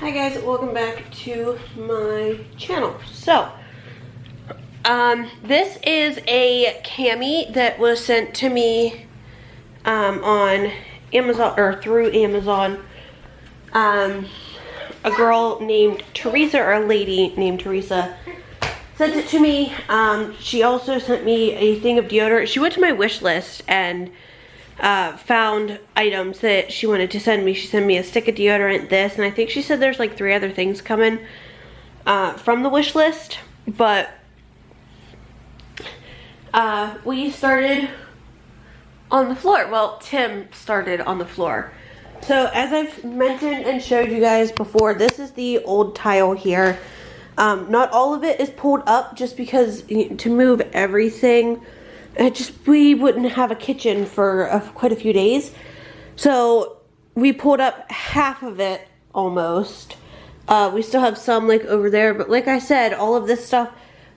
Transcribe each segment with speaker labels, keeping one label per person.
Speaker 1: Hi guys, welcome back to my channel. So, this is a cami that was sent to me on Amazon, or through Amazon. A girl named Teresa, or a lady named Teresa, sent it to me. She also sent me a thing of deodorant. She went to my wish list and found items that she wanted to send me. She sent me a stick of deodorant, this, and I think she said there's like 3 other things coming from the wish list. But we started on the floor. Well, Tim started on the floor. So as I've mentioned and showed you guys before, this is the old tile here. Not all of it is pulled up just because to move everything, we wouldn't have a kitchen for quite a few days. So we pulled up half of it almost. We still have some like over there, but like I said, all of this stuff,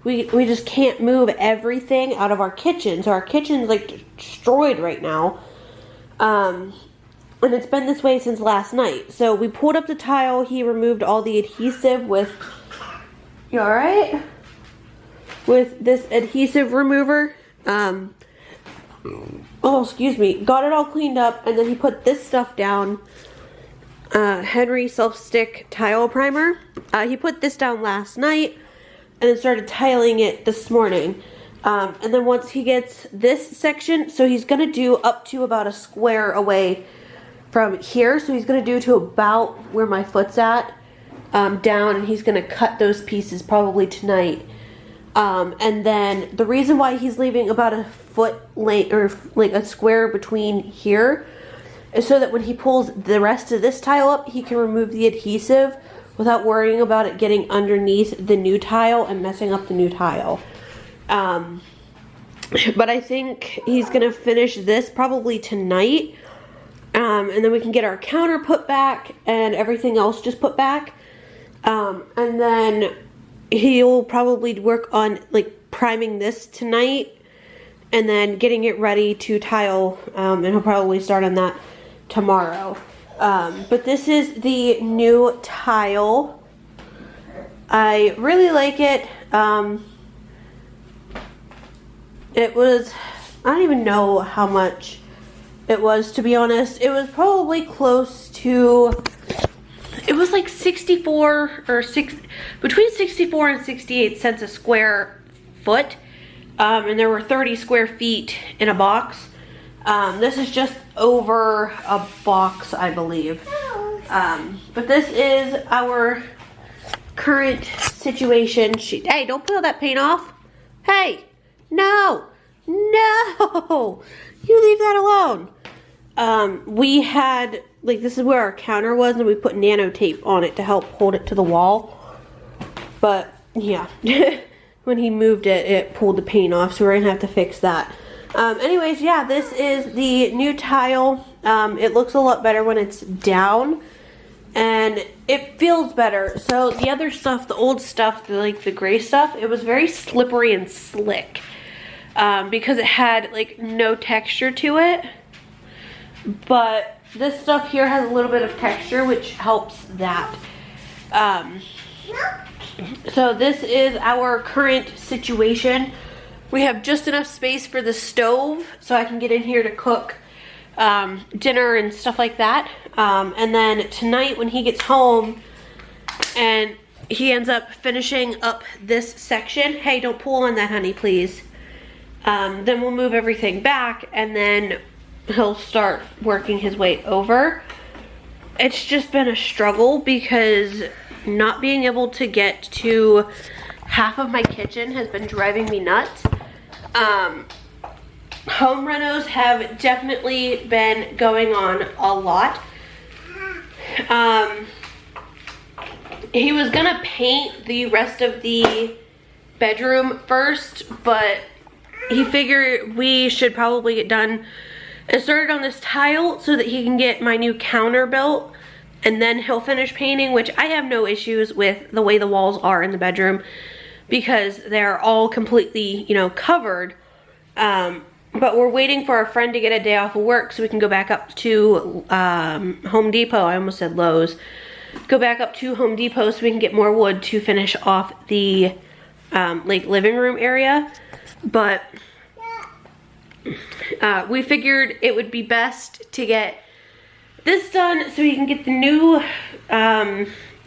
Speaker 1: we just can't move everything out of our kitchen. So our kitchen's like destroyed right now. And it's been this way since last night. So we pulled up the tile. He removed all the adhesive with, you all right? With this adhesive remover. Oh, excuse me. Got it all cleaned up, and then he put this stuff down. Henry Self-Stick Tile Primer. He put this down last night, and then started tiling it this morning. And then once he gets this section, so he's gonna do up to about a square away from here. So he's gonna do to about where my foot's at, down, and he's gonna cut those pieces probably tonight. And then the reason why he's leaving about a foot length, or like a square between here, is so that when he pulls the rest of this tile up, he can remove the adhesive without worrying about it getting underneath the new tile and messing up the new tile. But I think he's gonna finish this probably tonight, and then we can get our counter put back and everything else just put back. And then he'll probably work on like priming this tonight and then getting it ready to tile, and he'll probably start on that tomorrow. But this is the new tile. I really like it. It was, I don't even know how much it was, to be honest. It was probably close to, it was like 64 or between 64 and 68 cents a square foot. And there were 30 square feet in a box. This is just over a box, I believe. But this is our current situation. Hey, don't peel that paint off. Hey, no, no, you leave that alone. We had, like, this is where our counter was, and we put nano tape on it to help hold it to the wall. But yeah, when he moved it, it pulled the paint off, so we're gonna have to fix that. Anyways, yeah, this is the new tile. It looks a lot better when it's down, and it feels better. So the other stuff, the old stuff, like the gray stuff, it was very slippery and slick, because it had like no texture to it. But this stuff here has a little bit of texture, which helps that. So this is our current situation. We have just enough space for the stove, so I can get in here to cook dinner and stuff like that. And then tonight when he gets home and he ends up finishing up this section, hey, don't pull on that, honey, please. Then we'll move everything back, and then he'll start working his way over. It's just been a struggle because not being able to get to half of my kitchen has been driving me nuts. Home renos have definitely been going on a lot. He was gonna paint the rest of the bedroom first, but he figured we should probably get done and started on this tile so that he can get my new counter built, and then he'll finish painting, which I have no issues with the way the walls are in the bedroom because they're all completely, you know, covered. But we're waiting for our friend to get a day off of work so we can go back up to Home Depot. I almost said Lowe's. go back up to Home Depot so we can get more wood to finish off the like living room area. But we figured it would be best to get this done so we can get the new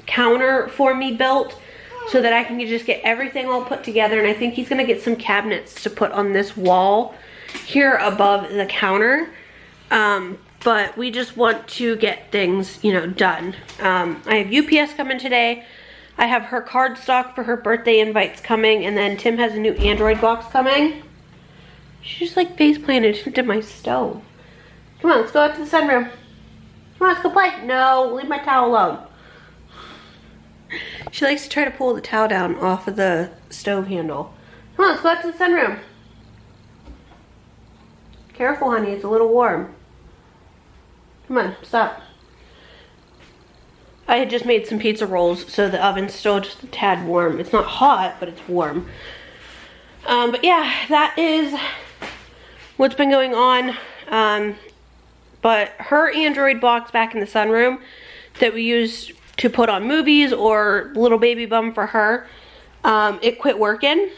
Speaker 1: counter for me built, so that I can just get everything all put together. And I think he's gonna get some cabinets to put on this wall here above the counter. But we just want to get things, you know, done. I have UPS coming today. I have her card stock for her birthday invites coming, and then Tim has a new Android box coming. She just like face planted into my stove. Come on, let's go out to the sunroom. Come on, let's go play. No, leave my towel alone. She likes to try to pull the towel down off of the stove handle. Come on, let's go out to the sunroom. Careful, honey, it's a little warm. Come on, stop. I had just made some pizza rolls, so the oven's still just a tad warm. It's not hot, but it's warm. But yeah, that is what's been going on. But her Android box back in the sunroom that we used to put on movies or little baby bum for her, it quit working,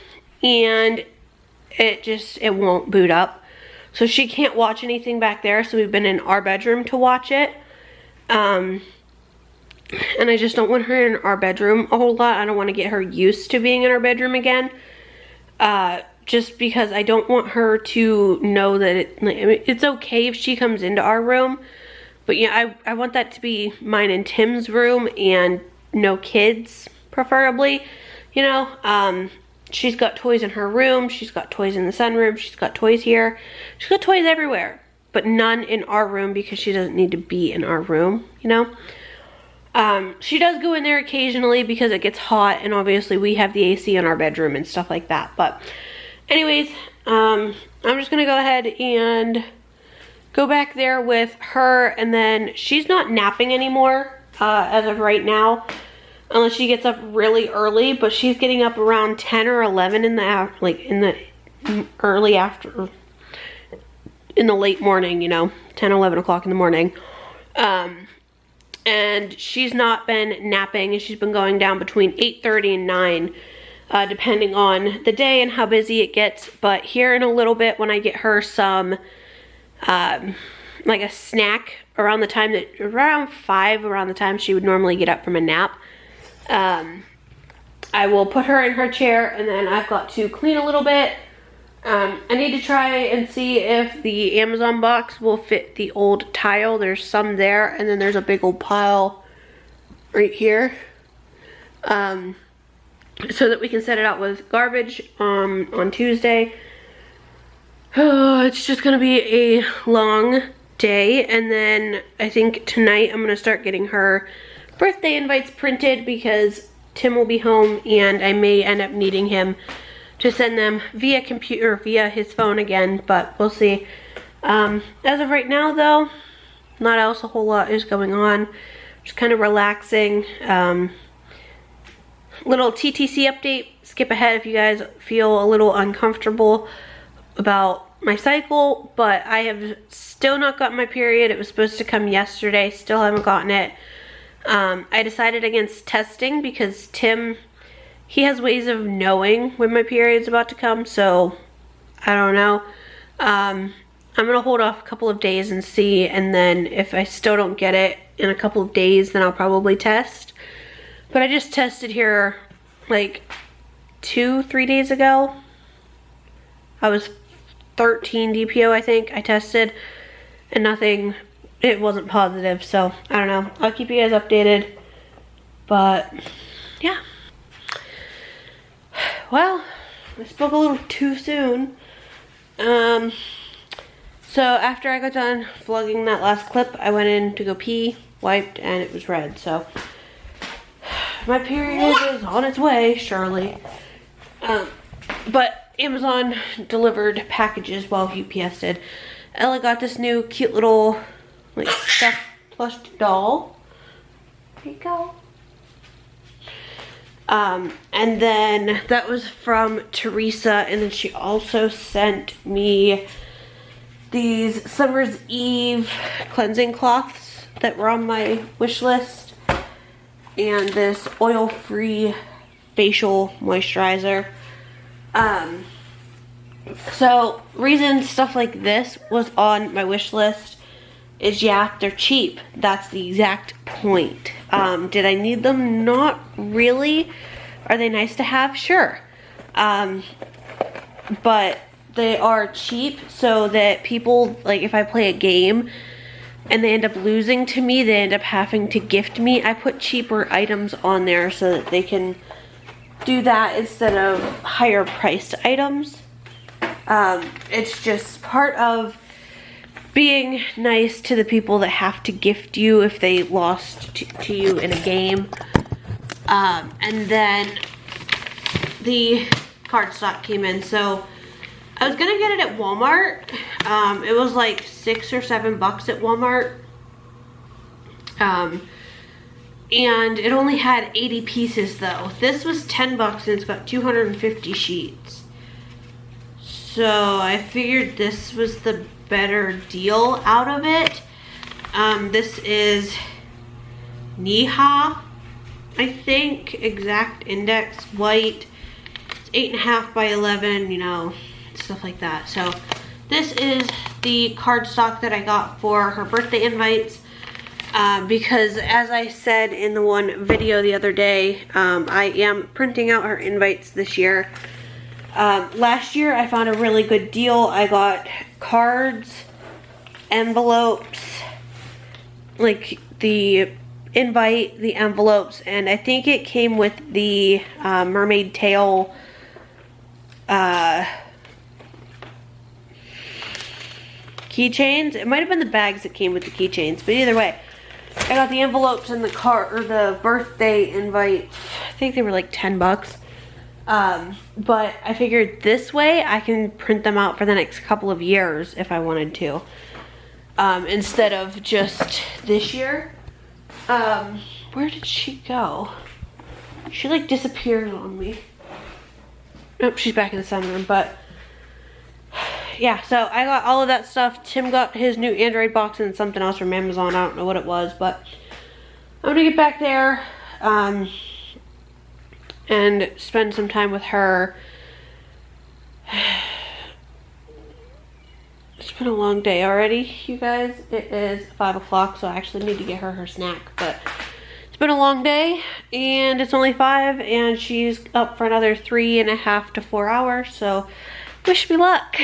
Speaker 1: and it won't boot up. So she can't watch anything back there, so we've been in our bedroom to watch it. And I just don't want her in our bedroom a whole lot. I don't want to get her used to being in our bedroom again. Just because I don't want her to know that it's okay if she comes into our room. But yeah, I want that to be mine and Tim's room, and no kids, preferably. You know, she's got toys in her room, she's got toys in the sunroom, she's got toys here. She's got toys everywhere, but none in our room because she doesn't need to be in our room, you know. She does go in there occasionally because it gets hot, and obviously we have the AC in our bedroom and stuff like that. But anyways, I'm just gonna go ahead and go back there with her, and then she's not napping anymore as of right now, unless she gets up really early. But she's getting up around 10 or 11 in the early after, in the late morning, you know, 10, 11 o'clock in the morning. And she's not been napping, and she's been going down between 8:30 and 9, depending on the day and how busy it gets. But here in a little bit, when I get her some like a snack around the time that, around 5, around the time she would normally get up from a nap, I will put her in her chair, and then I've got to clean a little bit. I need to try and see if the Amazon box will fit the old tile. There's some there, and then there's a big old pile right here, so that we can set it out with garbage on Tuesday. Oh, it's just gonna be a long day. And then I think tonight I'm gonna start getting her birthday invites printed, because Tim will be home, and I may end up needing him to send them via computer, via his phone again, but we'll see. As of right now though, not else a whole lot is going on. Just kind of relaxing. Little TTC update, skip ahead if you guys feel a little uncomfortable about my cycle, but I have still not gotten my period. It was supposed to come yesterday, still haven't gotten it. I decided against testing because Tim, he has ways of knowing when my period's about to come, so I don't know. I'm gonna hold off a couple of days and see, and then if I still don't get it in a couple of days, then I'll probably test. But I just tested here like 2-3 days ago. I was 13 DPO, I think I tested, and nothing, it wasn't positive, so I don't know. I'll keep you guys updated, but yeah. Well, I spoke a little too soon. So after I got done vlogging that last clip, I went in to go pee, wiped, and it was red, so my period is on its way, surely. But Amazon delivered packages while UPS did. Ella got this new cute little like stuffed plush doll. There you go. And then that was from Teresa, and then she also sent me these Summer's Eve cleansing cloths that were on my wish list. and this oil-free facial moisturizer. So reason stuff like this was on my wish list is, yeah, they're cheap. That's the exact point. Did I need them? Not really. Are they nice to have? Sure. But they are cheap so that people, like if I play a game and they end up losing to me, they end up having to gift me. I put cheaper items on there so that they can do that instead of higher priced items. It's just part of being nice to the people that have to gift you if they lost to you in a game. And then the cardstock came in. So I was gonna get it at Walmart. It was like $6 or $7 at Walmart. And it only had 80 pieces though. This was $10 and it's got 250 sheets. So I figured this was the better deal out of it. This is Niha, I think, exact index white. It's 8.5 by 11, you know, stuff like that. So this is the cardstock that I got for her birthday invites. Because as I said in the one video the other day, I am printing out her invites this year. Last year I found a really good deal. I got cards, envelopes, like the invite, the envelopes, and I think it came with the mermaid tail keychains. It might have been the bags that came with the keychains, but either way, I got the envelopes and the card, or the birthday invite. I think they were like $10. But I figured this way I can print them out for the next couple of years if I wanted to, instead of just this year. Where did she go? She like disappeared on me. Nope, she's back in the sunroom. But yeah, so I got all of that stuff. Tim got his new Android box and something else from Amazon. I don't know what it was, but I'm gonna get back there and spend some time with her. It's been a long day already, you guys. It is 5 o'clock, so I actually need to get her snack, but it's been a long day, and it's only 5, and she's up for another 3.5 to 4 hours, so wish me luck.